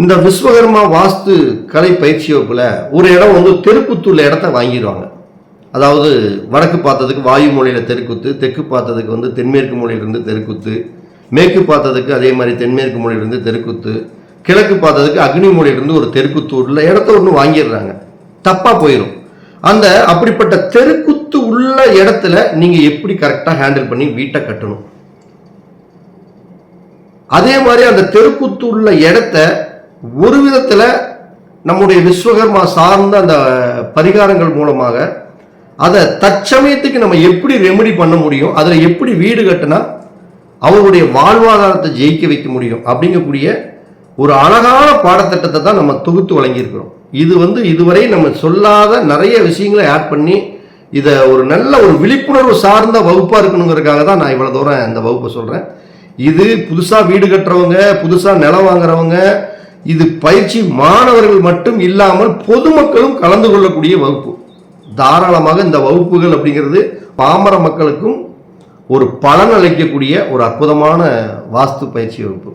இந்த விஸ்வகர்மா வாஸ்து கலை பயிற்சி வகுப்புல ஒரு இடம் வந்து தெருக்குத்துள்ள இடத்த வாங்கிடுவாங்க. அதாவது வடக்கு பார்த்ததுக்கு வாயு மூலையில தெருக்குத்து, தெற்கு பார்த்ததுக்கு வந்து தென்மேற்கு மூலையிலிருந்து தெருக்குத்து, மேற்கு பார்த்ததுக்கு அதே மாதிரி தென்மேற்கு மூலையிலிருந்து தெருக்குத்து, கிழக்கு பார்த்ததுக்கு அக்னி மூலையிலிருந்து ஒரு தெருக்குத்து உள்ள இடத்த ஒன்று வாங்கிடுறாங்க. தப்பா போயிடும். அந்த அப்படிப்பட்ட தெருக்குத்து உள்ள இடத்துல நீங்க எப்படி கரெக்டாக ஹேண்டில் பண்ணி வீட்டை கட்டணும். அதே மாதிரி அந்த தெருக்குத்து உள்ள இடத்த ஒரு விதத்தில் நம்முடைய விஸ்வகர்மா சார்ந்த அந்த பரிகாரங்கள் மூலமாக அதை தற்சமயத்துக்கு நம்ம எப்படி ரெமெடி பண்ண முடியும், அதில் எப்படி வீடு கட்டினா அவங்களுடைய வாழ்வாதாரத்தை ஜெயிக்க வைக்க முடியும் அப்படிங்கக்கூடிய ஒரு அழகான பாடத்திட்டத்தை தான் நம்ம தொகுத்து வழங்கியிருக்கிறோம். இது வந்து இதுவரை நம்ம சொல்லாத நிறைய விஷயங்களை ஆட் பண்ணி இதை ஒரு நல்ல ஒரு விழிப்புணர்வு சார்ந்த வகுப்பாக இருக்கணுங்கிறதுக்காக தான் நான் இவ்வளோ தூரம் இந்த வகுப்பை சொல்கிறேன். இது புதுசாக வீடு கட்டுறவங்க, புதுசாக நிலம் வாங்குறவங்க, இது பயிற்சி மாணவர்கள் மட்டும் இல்லாமல் பொதுமக்களும் கலந்து கொள்ளக்கூடிய வகுப்பு. தாராளமாக இந்த வகுப்புகள் அப்படிங்கிறது பாமர மக்களுக்கும் ஒரு பலன் அளிக்கக்கூடிய ஒரு அற்புதமான வாஸ்து பயிற்சி வகுப்பு.